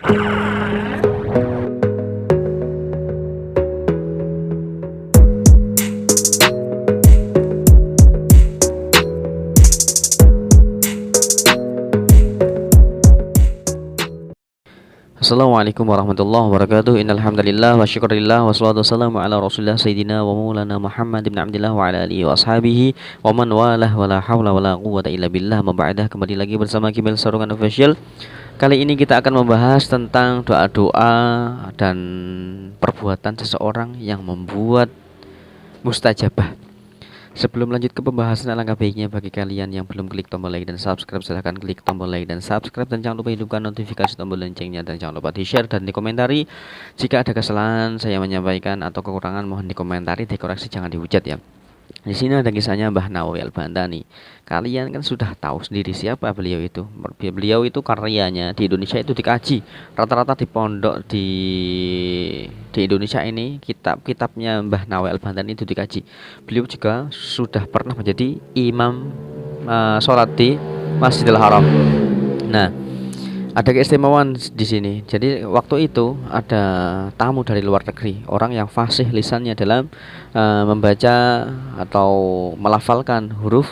Assalamualaikum warahmatullahi wabarakatuh. Innal hamdalillah wa syukurillah wassalatu wassalamu ala Rasulillah sayyidina wa maulana Muhammad bin Abdillah wa ala alihi wa ashabihi wa man walah wa la haula wa la quwwata illa billah. Maba'dah, kembali lagi bersama Kimil Sarungan Official. Kali ini kita akan membahas tentang doa-doa dan perbuatan seseorang yang membuat mustajabah. Sebelum lanjut ke pembahasan, alangkah baiknya bagi kalian yang belum klik tombol like dan subscribe, silahkan klik tombol like dan subscribe, dan jangan lupa hidupkan notifikasi tombol loncengnya, dan jangan lupa di share dan dikomentari. Jika ada kesalahan saya menyampaikan atau kekurangan, mohon dikomentari, dikoreksi, jangan dihujat ya. Di sini ada kisahnya Mbah Nawawi Al-Bantani. Kalian kan sudah tahu sendiri siapa beliau itu. Beliau itu karyanya di Indonesia itu dikaji. Rata-rata di pondok di Indonesia ini kitab-kitabnya Mbah Nawawi Al-Bantani itu dikaji. Beliau juga sudah pernah menjadi imam sholat di Masjidil Haram. Nah, ada keistimewaan di sini. Jadi waktu itu ada tamu dari luar negeri, orang yang fasih lisannya dalam membaca atau melafalkan huruf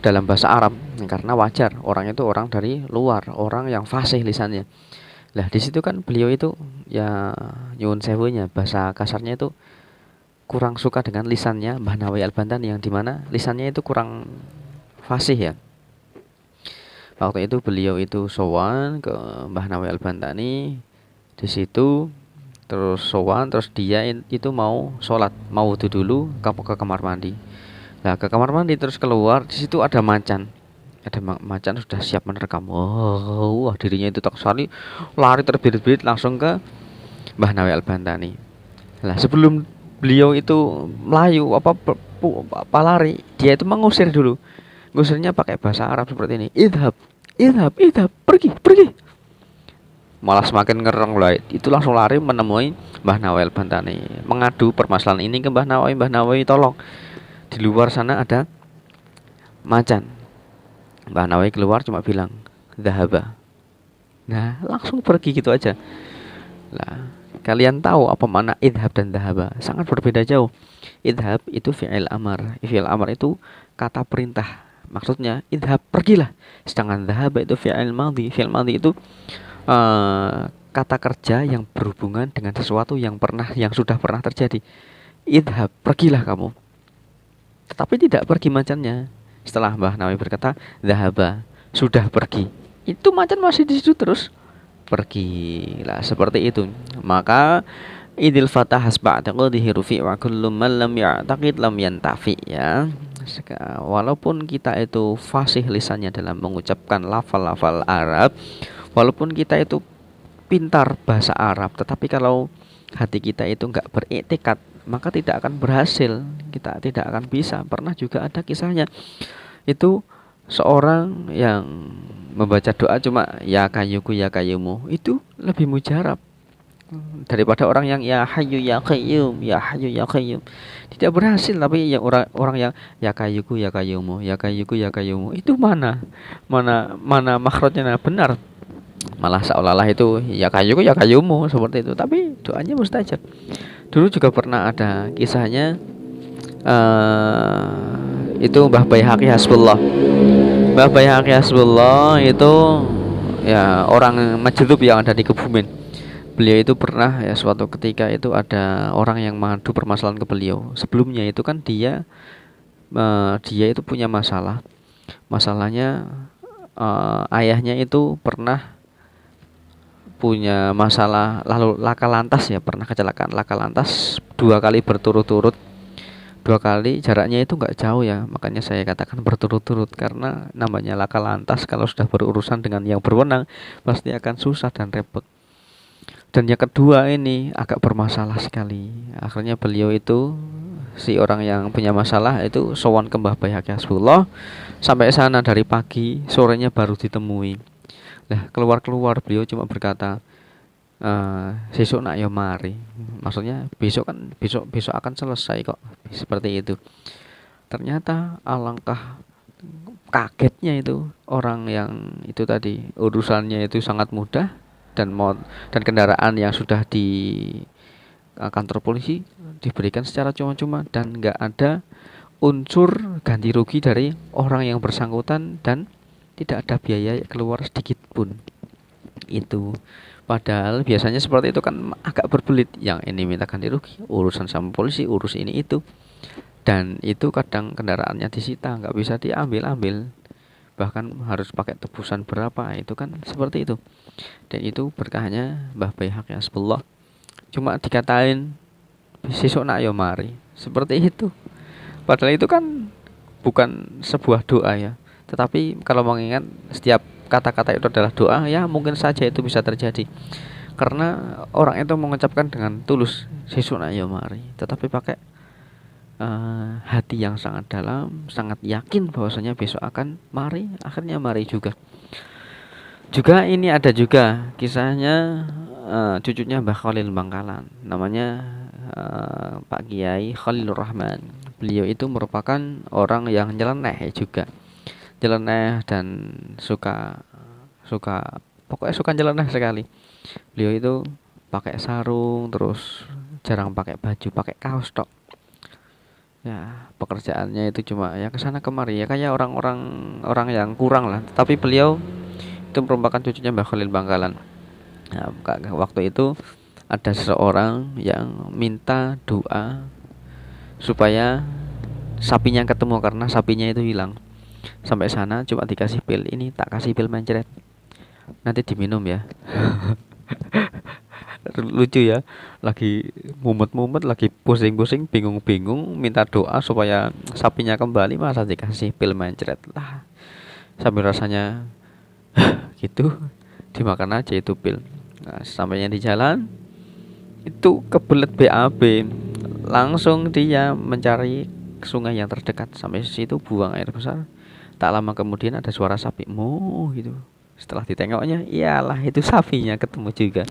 dalam bahasa Arab. Karena wajar, orang itu orang dari luar, orang yang fasih lisannya. Lah di situ kan beliau itu ya nyuwun sewunya, bahasa kasarnya itu kurang suka dengan lisannya Mbah Nawawi Al-Bantani, yang dimana lisannya itu kurang fasih ya. Waktu itu beliau itu sowan ke Mbah Nawawi Al-Bantani. Di situ terus sowan, terus dia itu mau sholat, mau wudu dulu, ke kamar mandi. Nah, ke kamar mandi terus keluar, di situ ada macan. Ada macan sudah siap menerkam. Wah, dirinya itu tak sari, lari terbirit-birit langsung ke Mbah Nawawi Al-Bantani. Nah, sebelum beliau itu melayu apa lari, dia itu mengusir dulu. Ngusirnya pakai bahasa Arab seperti ini. Idhab, idhab, pergi. Malah semakin ngereng lah. Itu langsung lari menemui Mbah Nawawi Al-Bantani, mengadu permasalahan ini ke Mbah Nawawi, tolong. Di luar sana ada macan. Mbah Nawawi keluar cuma bilang, "Dhahaba." Nah, langsung pergi gitu aja. Lah, kalian tahu apa makna idhab dan dhahaba? Sangat berbeda jauh. Idhab itu fi'il amar. Fi'il amar itu kata perintah. Maksudnya idhab, pergilah. Sedangkan dhahaba itu fi'il madhi. Fi'il madhi itu kata kerja yang berhubungan dengan sesuatu yang sudah pernah terjadi. Idhab, pergilah kamu. Tetapi tidak pergi macannya. Setelah Mbah Nawawi berkata dhahaba, sudah pergi, itu macan masih di situ terus pergi. Lah seperti itu. Maka idil fatah hasba'taqdihi rufi wa kullu man lam ya'taqid lam yantafi ya. Walaupun kita itu fasih lisannya dalam mengucapkan lafal-lafal Arab, walaupun kita itu pintar bahasa Arab, tetapi kalau hati kita itu enggak beriktikad, maka tidak akan berhasil. Kita tidak akan bisa. Pernah juga ada kisahnya. Itu seorang yang membaca doa cuma ya kayuku ya kayumu, itu lebih mujarab daripada orang yang ya hayyu ya qayyum, ya hayyu ya qayyum. Tidak berhasil. Tapi yang orang yang ya kayuku ya kayumu, ya kayuku ya kayumu, itu mana makhrajnya benar. Malah seolah-olah itu ya kayuku ya kayumu seperti itu, tapi doanya mustajab. Dulu juga pernah ada kisahnya, itu Mbah Baihaqi Hasbullah. Mbah Baihaqi Hasbullah itu ya orang Majdub yang ada di Kebumen. Beliau itu pernah ya suatu ketika itu ada orang yang mengadu permasalahan ke beliau. Sebelumnya itu kan dia itu punya masalah. Masalahnya ayahnya itu pernah punya masalah lalu laka lantas ya, pernah kecelakaan laka lantas 2 kali berturut-turut. 2 kali jaraknya itu nggak jauh ya, makanya saya katakan berturut-turut, karena namanya laka lantas kalau sudah berurusan dengan yang berwenang pasti akan susah dan repot. Dan yang kedua ini agak bermasalah sekali. Akhirnya beliau itu, si orang yang punya masalah itu sowan ke Mbah Baihaqi Hasbullah. Sampai sana dari pagi, sorenya baru ditemui. Nah, keluar beliau cuma berkata, sesuk nak yo mari. Maksudnya besok akan selesai kok. Seperti itu. Ternyata alangkah kagetnya itu orang yang itu tadi, urusannya itu sangat mudah. dan kendaraan yang sudah di kantor polisi diberikan secara cuma-cuma dan nggak ada unsur ganti rugi dari orang yang bersangkutan dan tidak ada biaya keluar sedikit pun. Itu padahal biasanya seperti itu kan agak berbelit, yang ini minta ganti rugi, urusan sama polisi, urus ini itu, dan itu kadang kendaraannya disita, nggak bisa diambil bahkan harus pakai tebusan berapa, itu kan seperti itu. Dan itu berkahnya Mbah Baihaq ya sebellah, cuma dikatain sesuk nak yo mari seperti itu, padahal itu kan bukan sebuah doa ya, tetapi kalau mengingat setiap kata-kata itu adalah doa ya, mungkin saja itu bisa terjadi karena orang itu mengucapkan dengan tulus sesuk nak yo mari, tetapi pakai hati yang sangat dalam, sangat yakin bahwasanya besok akan mari, akhirnya mari juga. Juga ini ada juga kisahnya cucunya Mbah Khalil Bangkalan, namanya Pak Kiai Khalilur Rahman. Beliau itu merupakan orang yang nyeleneh juga, nyeleneh dan suka pokoknya suka nyeleneh sekali. Beliau itu pakai sarung, terus jarang pakai baju, pakai kaos tok. Ya, pekerjaannya itu cuma ya kesana kemari ya, kayak orang yang kurang lah. Tapi beliau itu merupakan cucunya Mbah Khalil Bangkalan. Nah, waktu itu ada seseorang yang minta doa supaya sapinya ketemu karena sapinya itu hilang. Sampai sana cuma dikasih pil, ini tak kasih pil mencret, nanti diminum ya. Lucu ya, lagi mumet-mumet, lagi pusing-pusing, bingung-bingung, minta doa supaya sapinya kembali, masa dikasih pil mencret lah, sambil rasanya gitu, dimakan aja itu pil. Nah, sampainya di jalan itu kebelet BAB, langsung dia mencari sungai yang terdekat, sampai situ buang air besar. Tak lama kemudian ada suara sapi mu gitu. Setelah ditengoknya, iyalah itu sapinya ketemu juga.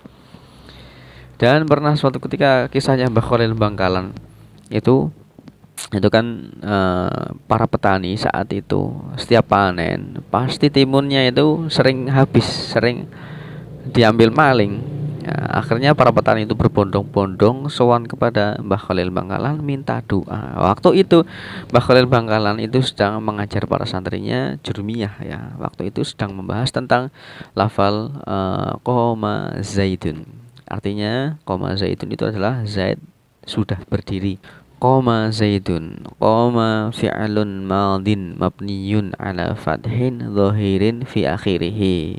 Dan pernah suatu ketika kisahnya Mbah Khalil Bangkalan itu kan para petani saat itu setiap panen pasti timunnya itu sering habis, sering diambil maling. Ya, akhirnya para petani itu berbondong-bondong sowan kepada Mbah Khalil Bangkalan minta doa. Waktu itu Mbah Khalil Bangkalan itu sedang mengajar para santrinya jurumiyah ya. Waktu itu sedang membahas tentang lafal qoma zaidun. Artinya qoma zaidun itu adalah Zaid sudah berdiri. Qoma zaidun, qoma fi'lun madin mabniyun ala fathin zahirin fi akhirih.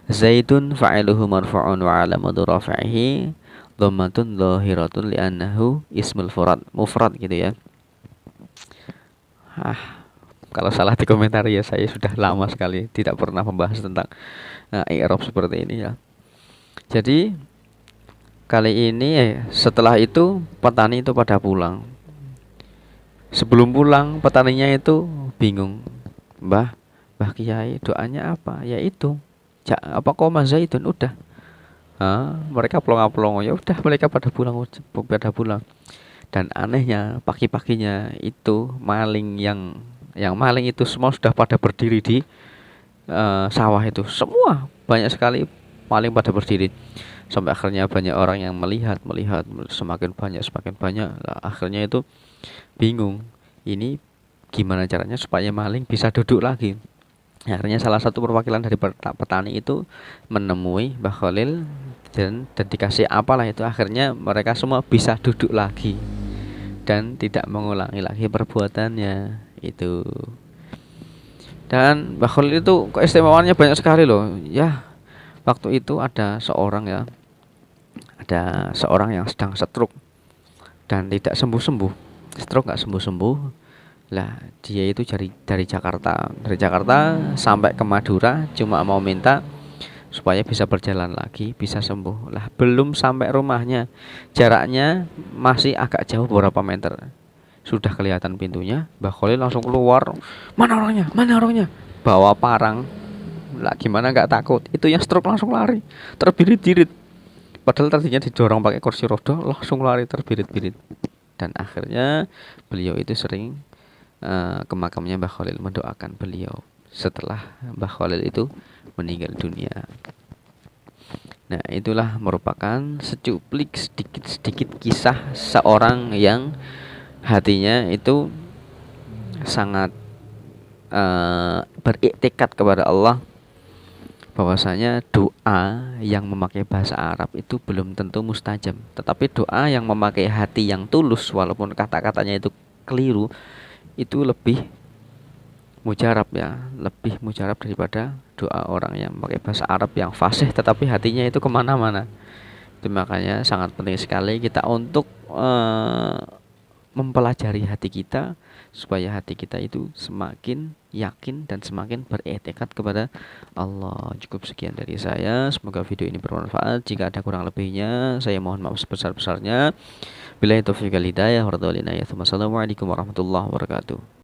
Zaidun fa'iluhu marfu'un wa alamatu rafi'ihi dhammatun zahiratun li'annahu ismul mufrad gitu ya. Kalau salah di komentar ya, saya sudah lama sekali tidak pernah membahas tentang i'rab seperti ini ya. Jadi kali ini setelah itu petani itu pada pulang. Sebelum pulang petaninya itu bingung, Mbah Kiai doanya apa? Yaitu apa koma zaitun udah. Mereka pelongo-pelongo ya udah, mereka pada pulang. Dan anehnya pagi-paginya itu maling yang maling itu semua sudah pada berdiri di sawah itu. Semua banyak sekali maling pada berdiri. Sampai akhirnya banyak orang yang melihat semakin banyak. Nah, akhirnya itu bingung, ini gimana caranya supaya maling bisa duduk lagi. Akhirnya salah satu perwakilan dari petani itu menemui Mbah Khalil dan dikasih apalah itu, akhirnya mereka semua bisa duduk lagi dan tidak mengulangi lagi perbuatannya itu. Dan Mbah Khalil itu keistimewaannya banyak sekali loh ya. Waktu itu ada seorang yang sedang stroke dan tidak sembuh-sembuh, stroke nggak sembuh-sembuh. Lah dia itu dari Jakarta sampai ke Madura cuma mau minta supaya bisa berjalan lagi, bisa sembuh. Lah belum sampai rumahnya, jaraknya masih agak jauh beberapa meter. Sudah kelihatan pintunya, Mbah Khalil langsung keluar. Mana orangnya? Bawa parang. Lah gimana nggak takut? Itu yang stroke langsung lari, terbirit-birit. Padahal tadinya didorong pakai kursi roda, langsung lari terbirit-birit. Dan akhirnya beliau itu sering ke makamnya Mbah Khalil mendoakan beliau setelah Mbah Khalil itu meninggal dunia. Nah, itulah merupakan secuplik sedikit-sedikit kisah seorang yang hatinya itu sangat beriktikad kepada Allah, bahwasanya doa yang memakai bahasa Arab itu belum tentu mustajab, tetapi doa yang memakai hati yang tulus walaupun kata-katanya itu keliru itu lebih mujarab ya, lebih mujarab daripada doa orang yang memakai bahasa Arab yang fasih tetapi hatinya itu kemana-mana. Itu makanya sangat penting sekali kita untuk mempelajari hati kita supaya hati kita itu semakin yakin dan semakin beretikat kepada Allah. Cukup sekian dari saya. Semoga video ini bermanfaat. Jika ada kurang lebihnya, saya mohon maaf sebesar-besarnya. Billahi taufiq wal hidayah. Wassalamualaikum warahmatullahi wabarakatuh.